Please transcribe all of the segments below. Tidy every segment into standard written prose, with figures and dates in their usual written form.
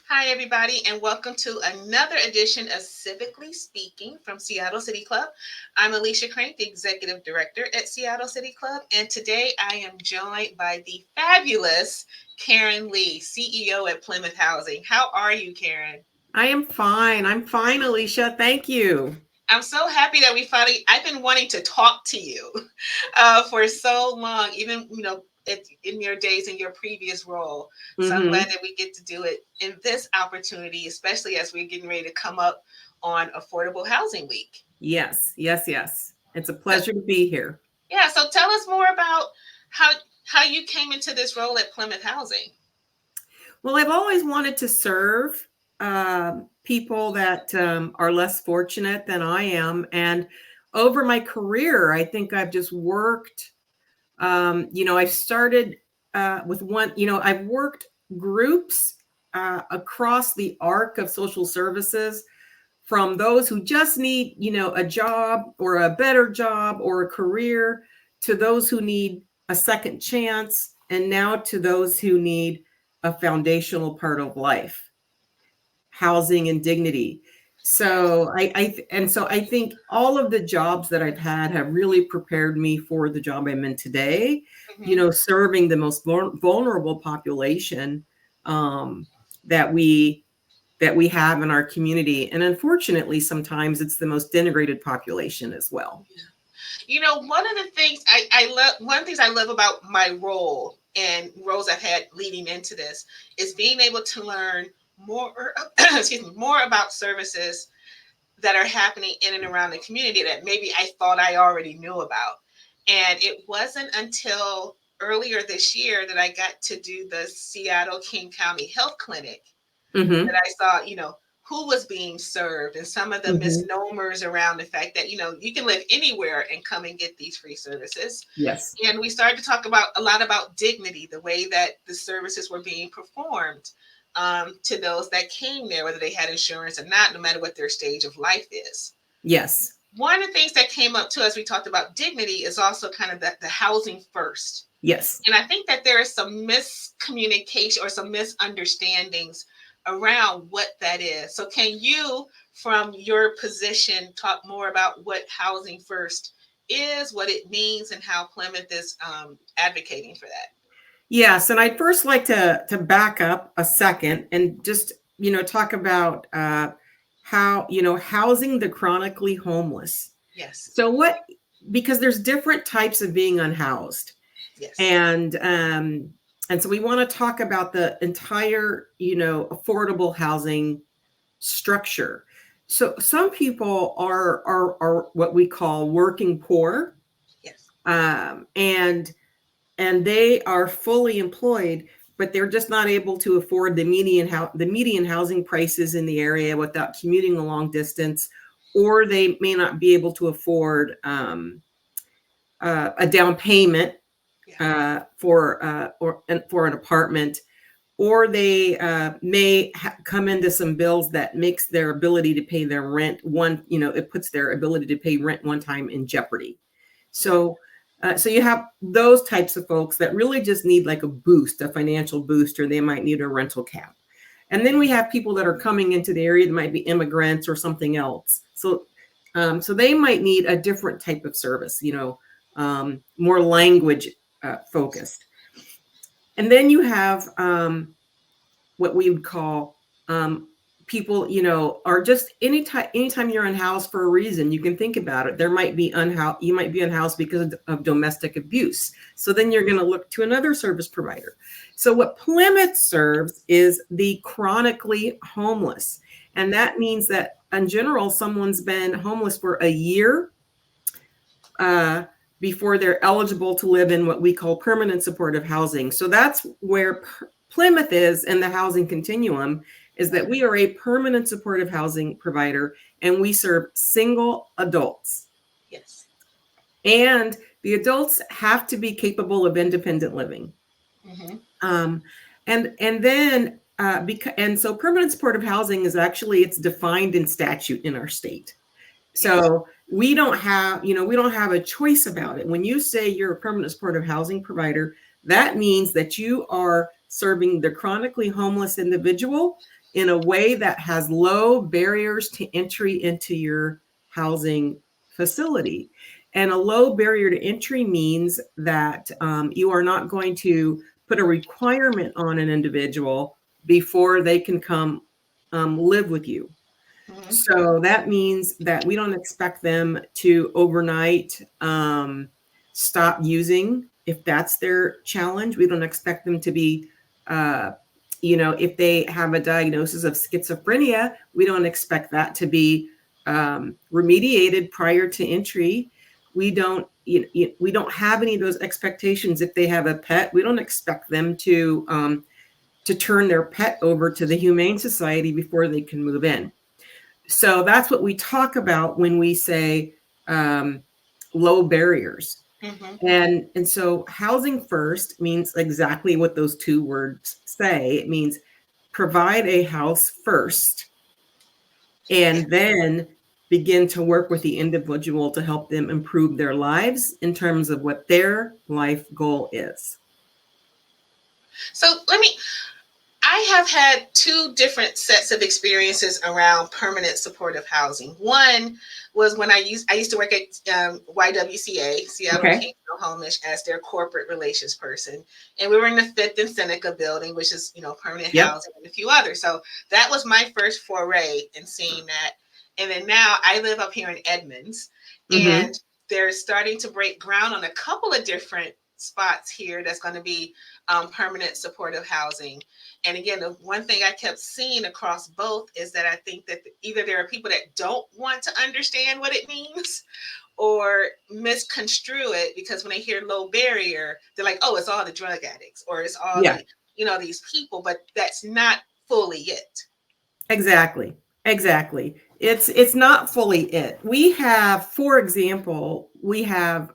Hi, everybody, and welcome to another edition of Civically Speaking from Seattle City Club. I'm Alicia Crank, the Executive Director at Seattle City Club, and today I am joined by the fabulous Karen Lee, CEO at Plymouth Housing. How are you, Karen? I am fine. I'm fine, Alicia. Thank you. I'm so happy that we finally. I've been wanting to talk to you for so long, even in your days in your previous role. So I'm glad Hmm. that we get to do it in this opportunity, especially as we're getting ready to come up on Affordable Housing Week. Yes, yes, yes. It's a So pleasure to be here. yeah, so tell us more about how how you came into this role at Plymouth Housing. Well, I've always wanted to serve people that are less fortunate than I am. And over my career, I think I've just worked, I've started with one, I've worked groups across the arc of social services from those who just need, a job or a better job or a career to those who need a second chance and now to those who need a foundational part of life, housing and dignity. So I think all of the jobs that I've had have really prepared me for the job I'm in today, Hmm. serving the most vulnerable population um, that we have in our community. And unfortunately, sometimes it's the most denigrated population as well. One of the things I love, one of the things I love about my role and roles I've had leading into this is being able to learn more, excuse me, more about services that are happening in and around the community that maybe I thought I already knew about. And it wasn't until earlier this year that I got to do the Seattle King County Health Clinic that Hmm. I saw, who was being served and some of the Hmm. misnomers around the fact that, you can live anywhere and come and get these free services. Yes. And we started to talk about a lot about dignity, the way that the services were being performed to those that came there, whether they had insurance or not, no matter what their stage of life is. Yes. One of the things that came up too as we talked about dignity is also kind of that the housing first. Yes. And I think that there is some miscommunication or some misunderstandings around what that is. So, can you, from your position, talk more about what housing first is, what it means, and how Plymouth is advocating for that? Yes. And I'd first like to back up a second and just, talk about how, housing the chronically homeless. Yes, So because there's different types of being unhoused. yes, And so we want to talk about the entire, affordable housing structure. So some people are what we call working poor, yes. um, and and they are fully employed, but they're just not able to afford the median housing prices in the area without commuting a long distance, or they may not be able to afford a down payment Yeah. for an apartment, or they may come into some bills that makes their ability to pay their rent it puts their ability to pay rent one time in jeopardy. Yeah. So you have those types of folks that really just need like a financial boost, or they might need a rental cap. And then we have people that are coming into the area that might be immigrants or something else. So they might need a different type of service, more language focused. And then you have what we would call people, are just anytime you're unhoused for a reason. You can think about it. You might be unhoused because of domestic abuse. So then you're going to look to another service provider. So what Plymouth serves is the chronically homeless. And that means that in general, someone's been homeless for a year uh, before they're eligible to live in what we call permanent supportive housing. So that's where Plymouth is in the housing continuum, is that we are a permanent supportive housing provider, and we serve single adults. Yes. And the adults have to be capable of independent living. Hmm. Um, and then and so permanent supportive housing is actually, it's defined in statute in our state. Yes. So we don't have a choice about it. When you say you're a permanent supportive housing provider, that means that you are serving the chronically homeless individual in a way that has low barriers to entry into your housing facility. And a low barrier to entry means that you are not going to put a requirement on an individual before they can come live with you. Mhm. So that means that we don't expect them to overnight stop using if that's their challenge. We don't expect them to be, if they have a diagnosis of schizophrenia, we don't expect that to be remediated prior to entry. We don't have any of those expectations. If they have a pet, we don't expect them to turn their pet over to the Humane Society before they can move in. So that's what we talk about when we say low barriers. Mhm. And so housing first means exactly what those two words say. It means provide a house first and then begin to work with the individual to help them improve their lives in terms of what their life goal is. So I have had two different sets of experiences around permanent supportive housing. One was when I used to work at YWCA, Seattle Okay. Kingsville Homeless, as their corporate relations person, and we were in the Fifth and Seneca building, which is permanent Yep. housing, and a few others. So that was my first foray in seeing that. And then now I live up here in Edmonds, Mm-hmm. and they're starting to break ground on a couple of different spots here that's going to be permanent supportive housing. And again, the one thing I kept seeing across both is that I think that either there are people that don't want to understand what it means or misconstrue it, because when they hear low barrier, they're like, oh, it's all the drug addicts or it's all Yeah. these people, but that's not fully it. Exactly. Exactly. It's not fully it. We have, for example, we have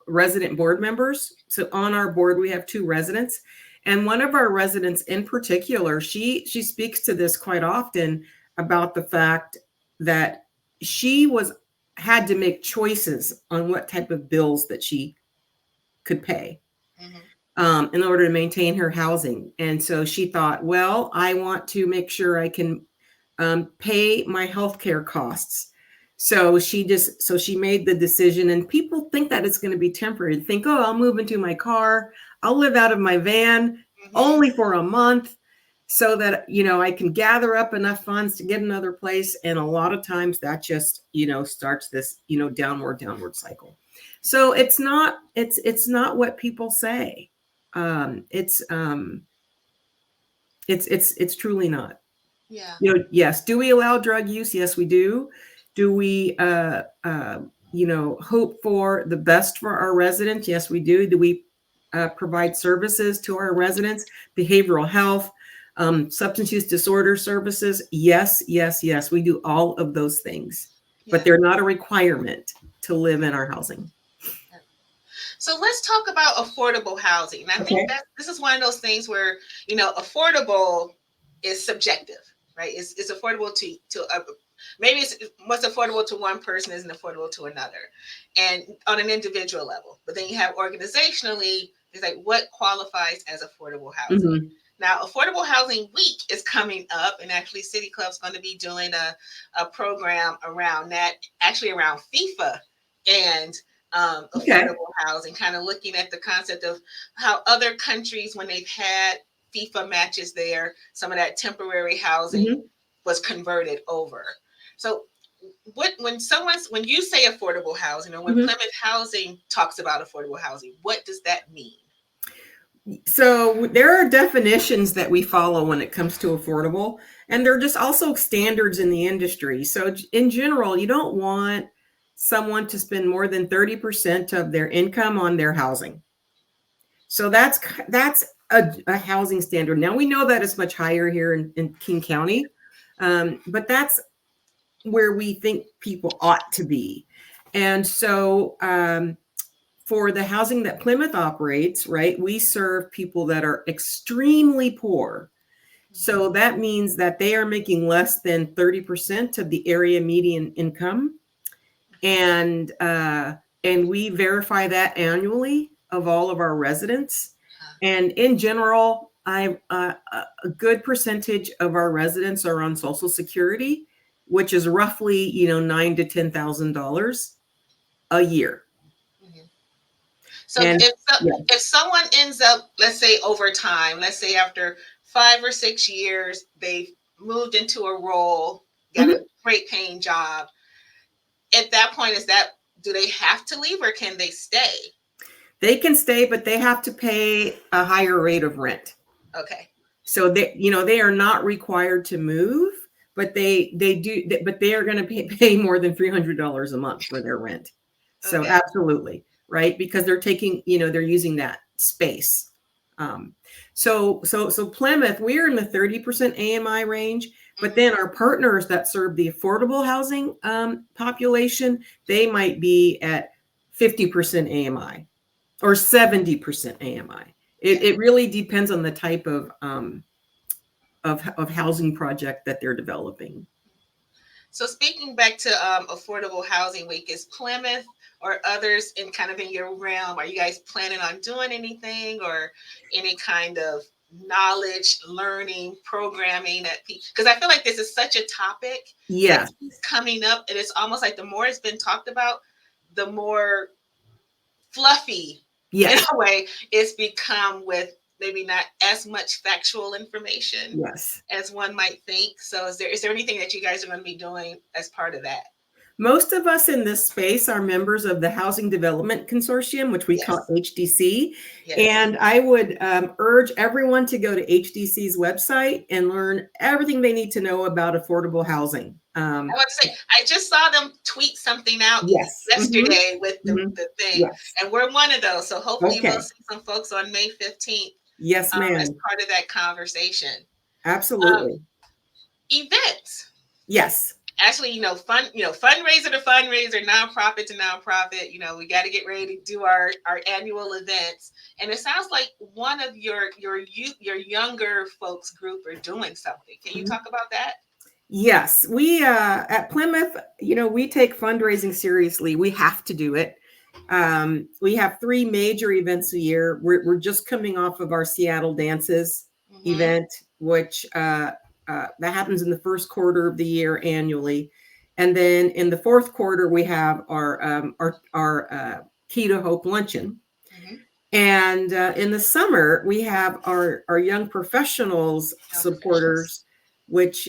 resident board members. So on our board we have two residents, and one of our residents in particular, she speaks to this quite often about the fact that she was had to make choices on what type of bills that she could pay Mm-hmm. in order to maintain her housing. And so she thought, well, I want to make sure I can pay my healthcare costs. So she made the decision, and people think that it's going to be temporary. They think, oh, I'll move into my car, I'll live out of my van Mm-hmm. only for a month, so that I can gather up enough funds to get another place. And a lot of times that just starts this downward cycle. So it's not what people say. It's truly not. Yeah. Yes. Do we allow drug use? Yes, we do. Do we, hope for the best for our residents? Yes, we do. Do we provide services to our residents? Behavioral health, substance use disorder services? Yes, yes, yes. We do all of those things, but Yeah. they're not a requirement to live in our housing. So let's talk about affordable housing. And I think Okay. that this is one of those things where, affordable is subjective, right? It's affordable to maybe it's what's affordable to one person isn't affordable to another, and on an individual level. But then you have organizationally, it's like what qualifies as affordable housing. Hmm. Now, Affordable Housing Week is coming up, and actually, CityClub's going to be doing a program around that, actually around FIFA and Okay. affordable housing, kind of looking at the concept of how other countries, when they've had FIFA matches there, some of that temporary housing Hmm. was converted over. So, when you say affordable housing, or when Hmm. Plymouth Housing talks about affordable housing, what does that mean? So there are definitions that we follow when it comes to affordable, and there are just also standards in the industry. So in general, you don't want someone to spend more than 30% of their income on their housing. So that's a housing standard. Now we know that it's much higher here in King County, but that's where we think people ought to be. And so for the housing that Plymouth operates, right, we serve people that are extremely poor. So that means that they are making less than 30% of the area median income. And we verify that annually of all of our residents. And in general, A good percentage of our residents are on Social Security, which is roughly, $9,000 to $10,000 a year. Mhm. So And yeah. if someone ends up, let's say over time, let's say after 5 or 6 years, they've moved into a role, got Mhm. a great paying job. At that point, do they have to leave or can they stay? They can stay, but they have to pay a higher rate of rent. Okay. So they are not required to move, but they are going to pay more than $300 a month for their rent. So Okay. absolutely, right? Because they're using that space. So Plymouth, we're in the 30% AMI range, but then our partners that serve the affordable housing population, they might be at 50% AMI or 70% AMI. It really depends on the type of housing project that they're developing. So speaking back to Affordable Housing Week, is Plymouth or others in your realm, are you guys planning on doing anything or any kind of knowledge learning programming that because I feel like this is such a topic that Yes. keeps coming up, and it's almost like the more it's been talked about, the more fluffy in Yes. a way it's become, with maybe not as much factual information Yes. as one might think. So is there anything that you guys are going to be doing as part of that? Most of us in this space are members of the Housing Development Consortium, which we call Yes. HDC. Yes. And I would urge everyone to go to HDC's website and learn everything they need to know about affordable housing. I want to say, I just saw them tweet something out Yes. yesterday with Mhm. the thing, Yes. and we're one of those. So hopefully we'll Okay. see some folks on May 15th Yes, as ma'am. part of that conversation. Absolutely. Events. Yes. Actually, fundraiser to fundraiser, nonprofit to nonprofit. We got to get ready to do our annual events. And it sounds like one of your younger folks group are doing something. Can you talk about that? Yes, we at Plymouth, we take fundraising seriously. We have to do it. We have 3 major events a year. We're just coming off of our Seattle Dances event, which that happens in the first quarter of the year annually, and then in the fourth quarter we have our Key to Hope luncheon, and in the summer we have our young professionals supporters, which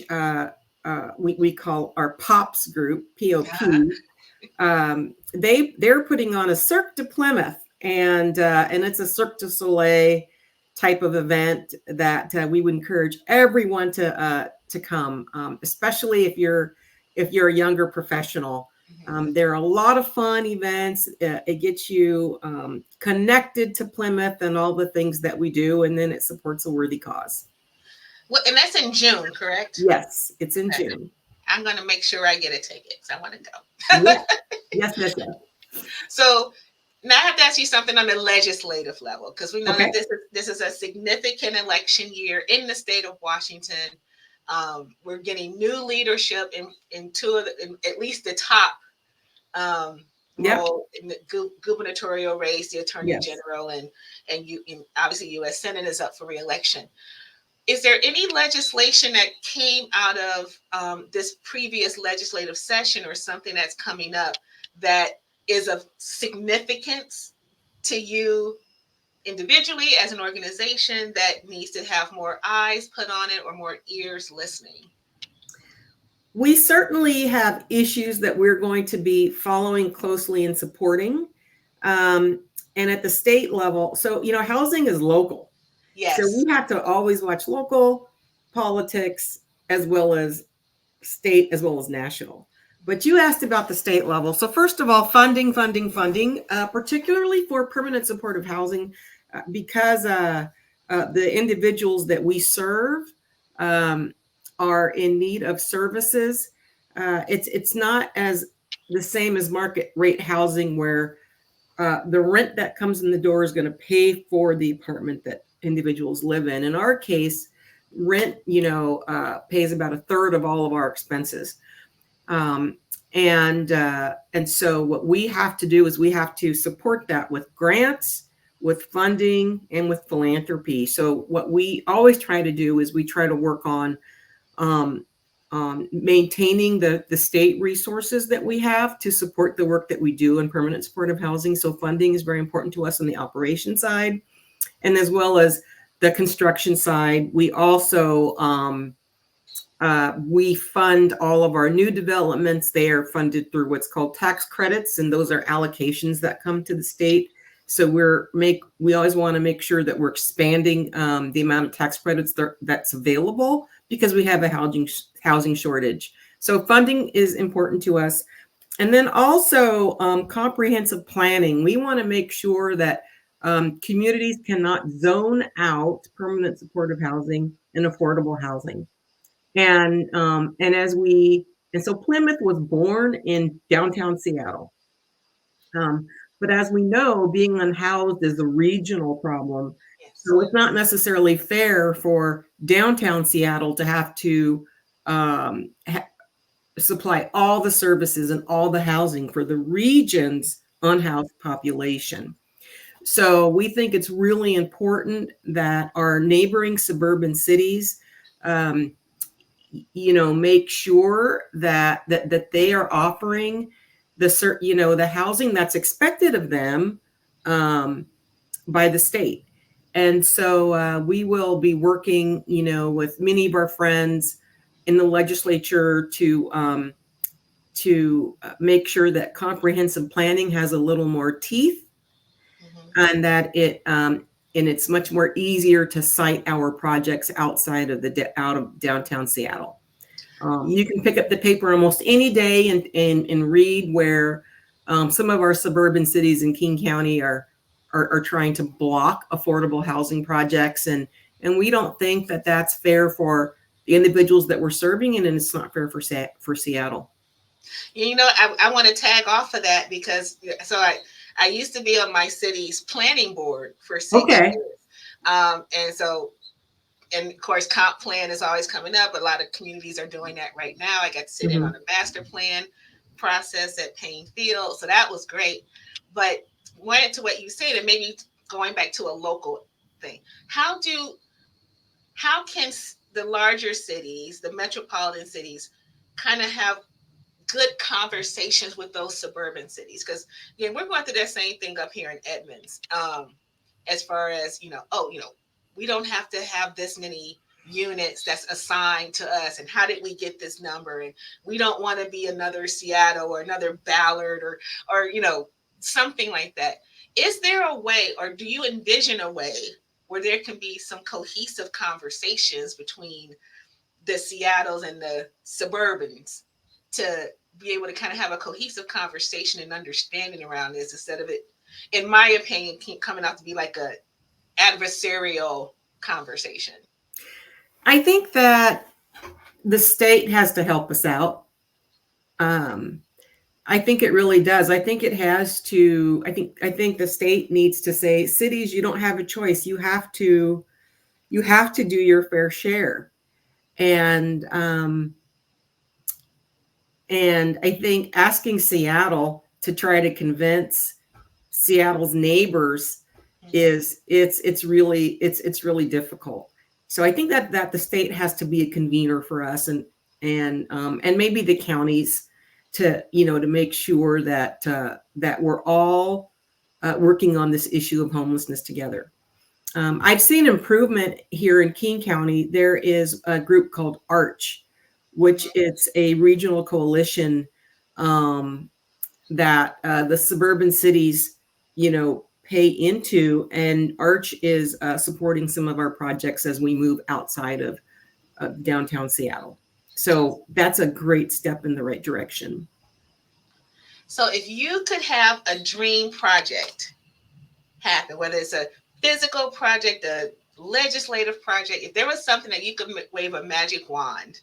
we call our POPs group, POP. They're putting on a Cirque de Plymouth, and it's a Cirque du Soleil type of event that we would encourage everyone to come, especially if you're a younger professional. There are a lot of fun events. It gets you connected to Plymouth and all the things that we do, and then it supports a worthy cause. Well, and that's in June, correct? Yes, it's in June. I'm going to make sure I get a ticket because I want to go. Yes. So now I have to ask you something on the legislative level, because we know Okay. that this is a significant election year in the state of Washington. We're getting new leadership in at least the top role in the gubernatorial race, the attorney general, and obviously U.S. Senate is up for re-election. Is there any legislation that came out of this previous legislative session or something that's coming up that is of significance to you individually as an organization that needs to have more eyes put on it or more ears listening? We certainly have issues that we're going to be following closely and supporting. And at the state level, so, housing is local. Yes. So we have to always watch local politics as well as state, as well as national. But you asked about the state level. So first of all, funding, particularly for permanent supportive housing, because the individuals that we serve are in need of services. It's not as the same as market rate housing, where the rent that comes in the door is going to pay for the apartment that individuals live in. In our case, rent, pays about a third of all of our expenses. And so what we have to do is we have to support that with grants, with funding and with philanthropy. So what we always try to do is we try to work on um, maintaining the state resources that we have to support the work that we do in permanent supportive housing. So funding is very important to us on the operation side, and as well as the construction side. We also we fund all of our new developments. They are funded through what's called tax credits, and those are allocations that come to the state. So we always want to make sure that we're expanding the amount of tax credits that's available, because we have a housing shortage. So funding is important to us. And then also comprehensive planning. We want to make sure that communities cannot zone out permanent supportive housing and affordable housing. And so Plymouth was born in downtown Seattle. Um, but as we know, being unhoused is a regional problem. Yes. So it's not necessarily fair for downtown Seattle to have to supply all the services and all the housing for the region's unhoused population. So we think it's really important that our neighboring suburban cities make sure that they are offering the housing that's expected of them by the state. And so we will be working with many of our friends in the legislature to make sure that comprehensive planning has a little more teeth, and that it's much more easier to site our projects outside of out of downtown Seattle. You can pick up the paper almost any day and read where some of our suburban cities in King County are trying to block affordable housing projects, and we don't think that that's fair for the individuals that we're serving, and it's not fair for Seattle. I want to tag off of that because I used to be on my city's planning board for 6 years. Okay. And of course, comp plan is always coming up. A lot of communities are doing that right now. I got to sit in on the master plan process at Payne Field. So that was great. But went to what you said, and maybe going back to a local thing. How can the larger cities, the metropolitan cities, kind of have good conversations with those suburban cities? Because again, we're going through that same thing up here in Edmonds. As far as we don't have to have this many units that's assigned to us, and how did we get this number, and we don't want to be another Seattle or another Ballard or something like that. Is there a way, or do you envision a way where there can be some cohesive conversations between the Seattles and the suburbans to be able to kind of have a cohesive conversation and understanding around this, instead of it, in my opinion, coming out to be like a adversarial conversation? I think that the state has to help us out. I think it really does. I think it has to. I think the state needs to say, cities, you don't have a choice. You have to do your fair share. And I think asking Seattle to try to convince Seattle's neighbors it's really difficult. So I think that the state has to be a convener for us, and maybe the counties to make sure that we're all working on this issue of homelessness together. I've seen improvement here in King County. There is a group called Arch, which it's a regional coalition that the suburban cities, pay into, and Arch is supporting some of our projects as we move outside of downtown Seattle. So that's a great step in the right direction. So if you could have a dream project happen, whether it's a physical project, a legislative project, if there was something that you could wave a magic wand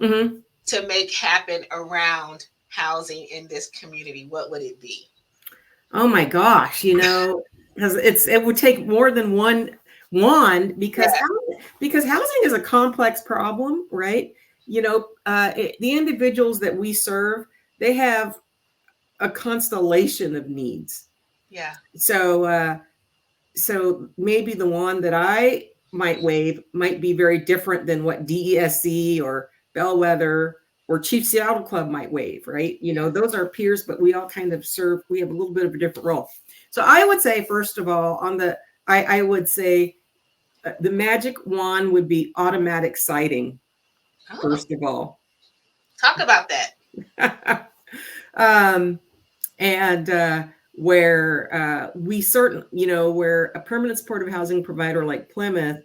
to make happen around housing in this community, what would it be? Oh my gosh, because it would take more than one because housing is a complex problem, right? The individuals that we serve, they have a constellation of needs. Yeah. So so maybe the wand that I might wave might be very different than what DESC or Bellwether or Chief Seattle Club might wave, right? You know, those are peers, but we all kind of serve, we have a little bit of a different role. So I would say, first of all, I would say the magic wand would be automatic sighting, Oh, first of all. talk about that. And where we where a permanent supportive housing provider like Plymouth,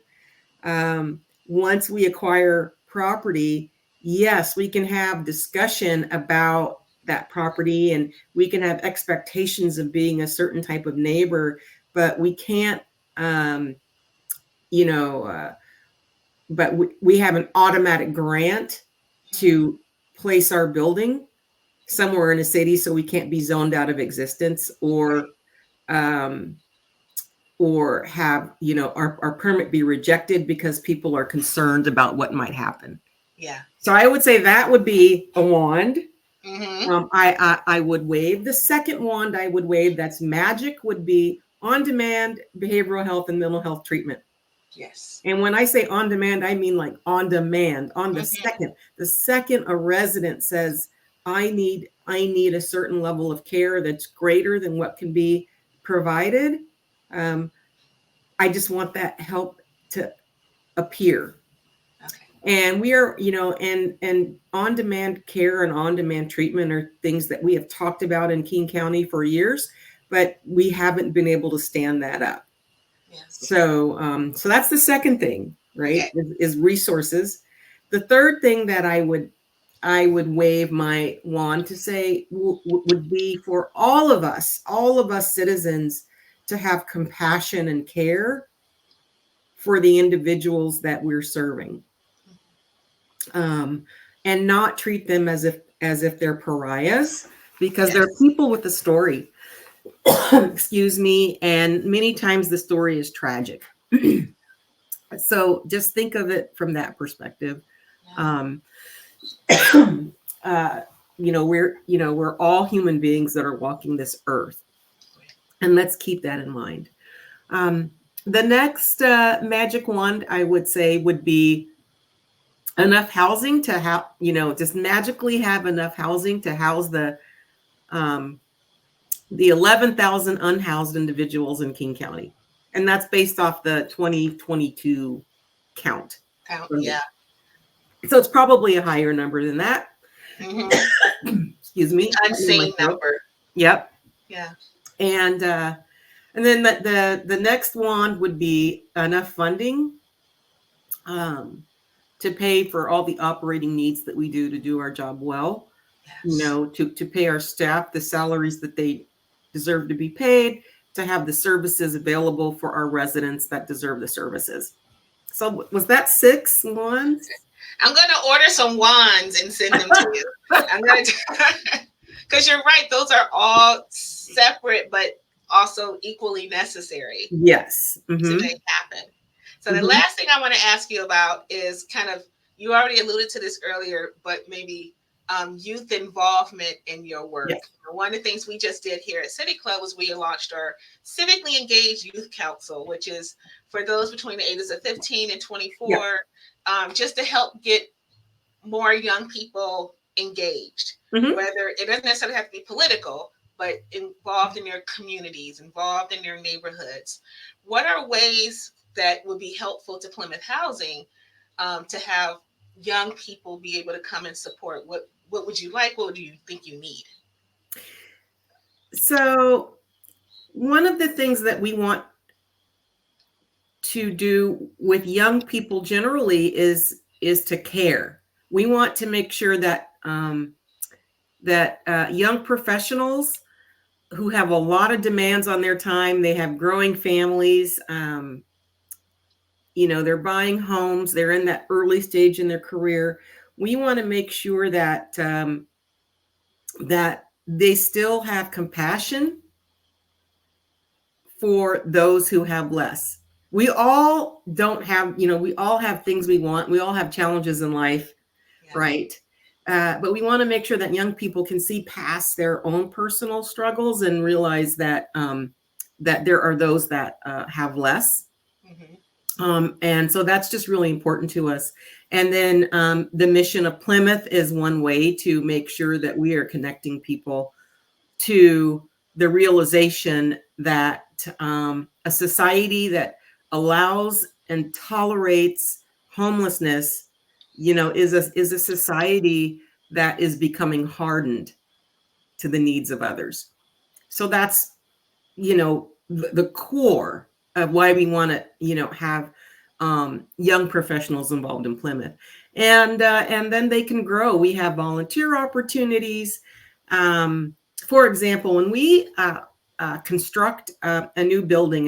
once we acquire property, yes, we can have discussion about that property and we can have expectations of being a certain type of neighbor, but we can't, but we have an automatic grant to place our building somewhere in a city so we can't be zoned out of existence or have our permit be rejected because people are concerned about what might happen. Yeah. So I would say that would be a wand. Mm-hmm. I would wave. The second wand I would wave that's magic would be on-demand behavioral health and mental health treatment. Yes. And when I say on demand, I mean like on demand, on the Mm-hmm. second a resident says, I need a certain level of care that's greater than what can be provided. I just want that help to appear. Okay. And we are, and on demand care and on demand treatment are things that we have talked about in King County for years, but we haven't been able to stand that up. Yes. So that's the second thing, right? Okay. Is resources. The third thing that I would wave my wand to say would be for all of us citizens to have compassion and care for the individuals that we're serving, and not treat them as if they're pariahs, because they're people with a story. Excuse me. And many times the story is tragic. So just think of it from that perspective. Yeah. We're all human beings that are walking this earth, and let's keep that in mind. The next magic wand I would say would be enough housing to have, just magically have enough housing to house the 11,000 unhoused individuals in King County. And that's based off the 2022 count. Yeah. So it's probably a higher number than that. Mm-hmm. Excuse me. Unseen number. Yep. Yeah. And then the next wand would be enough funding to pay for all the operating needs that we do to do our job well. Yes. To pay our staff the salaries that they deserve to be paid, to have the services available for our residents that deserve the services. So was that 6 wands? I'm going to order some wands and send them to you. I'm going to, because you're right. Those are all separate, but also equally necessary. Yes. Mm-hmm. To make happen. So the last thing I want to ask you about is kind of, you already alluded to this earlier, but maybe youth involvement in your work. Yes. One of the things we just did here at CityClub was we launched our Civically Engaged Youth Council, which is for those between the ages of 15 and 24, just to help get more young people engaged. Whether it doesn't necessarily have to be political, but involved in their communities, involved in their neighborhoods. What are ways that would be helpful to Plymouth Housing to have young people be able to come and support? What would you like? What do you think you need? So one of the things that we want to do with young people generally is to care. We want to make sure that young professionals who have a lot of demands on their time, they have growing families, they're buying homes, they're in that early stage in their career. We want to make sure that that they still have compassion for those who have less. We all don't have, we all have things we want. We all have challenges in life, right? But we want to make sure that young people can see past their own personal struggles and realize that that there are those that have less. Mhm. And so that's just really important to us. And then the mission of Plymouth is one way to make sure that we are connecting people to the realization that a society that allows and tolerates homelessness, is a society that is becoming hardened to the needs of others. So that's, the core of why we want to, have young professionals involved in Plymouth, and then they can grow. We have volunteer opportunities. For example, when we construct a new building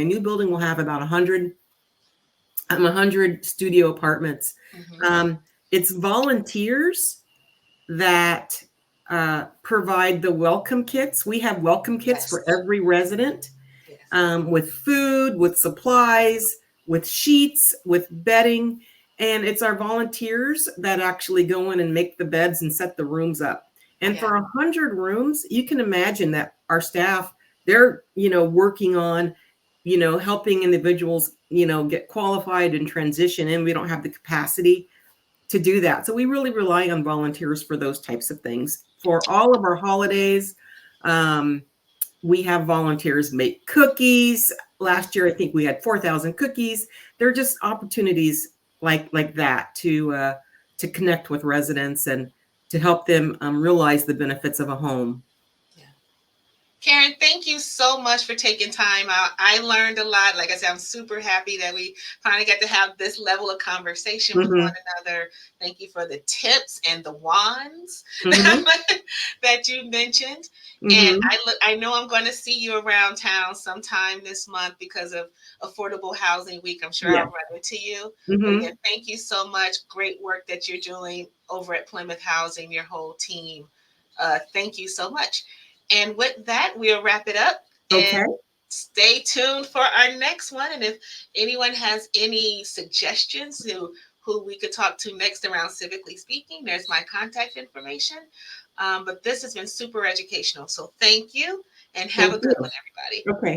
will have about 100 studio apartments. Mhm. It's volunteers that provide the welcome kits. We have welcome kits Yes. for every resident, Yes. with food, with supplies, with sheets, with bedding. And it's our volunteers that actually go in and make the beds and set the rooms up. And Yeah. for 100 rooms, you can imagine that our staff, they're, working on, helping individuals, get qualified and transition in. We don't have the capacity to do that. So we really rely on volunteers for those types of things. For all of our holidays, we have volunteers make cookies. Last year, I think we had 4,000 cookies. They're just opportunities like that to connect with residents and to help them realize the benefits of a home. Yeah. Karen, thank you so much for taking time out. I learned a lot. Like I said, I'm super happy that we finally got to have this level of conversation with one Mm-hmm. another. Thank you for the tips and the wands Mm-hmm. that you mentioned. And Mm-hmm. I know I'm going to see you around town sometime this month because of Affordable Housing Week. I'm sure I'll Yeah. run into you. But Mm-hmm. again, thank you so much. Great work that you're doing over at Plymouth Housing, your whole team. Thank you so much. And with that, we'll wrap it up Okay. and stay tuned for our next one. And if anyone has any suggestions to who we could talk to next around Civically Speaking, there's my contact information. But this has been super educational. So thank you and have Thank a good you. one, everybody. Okay.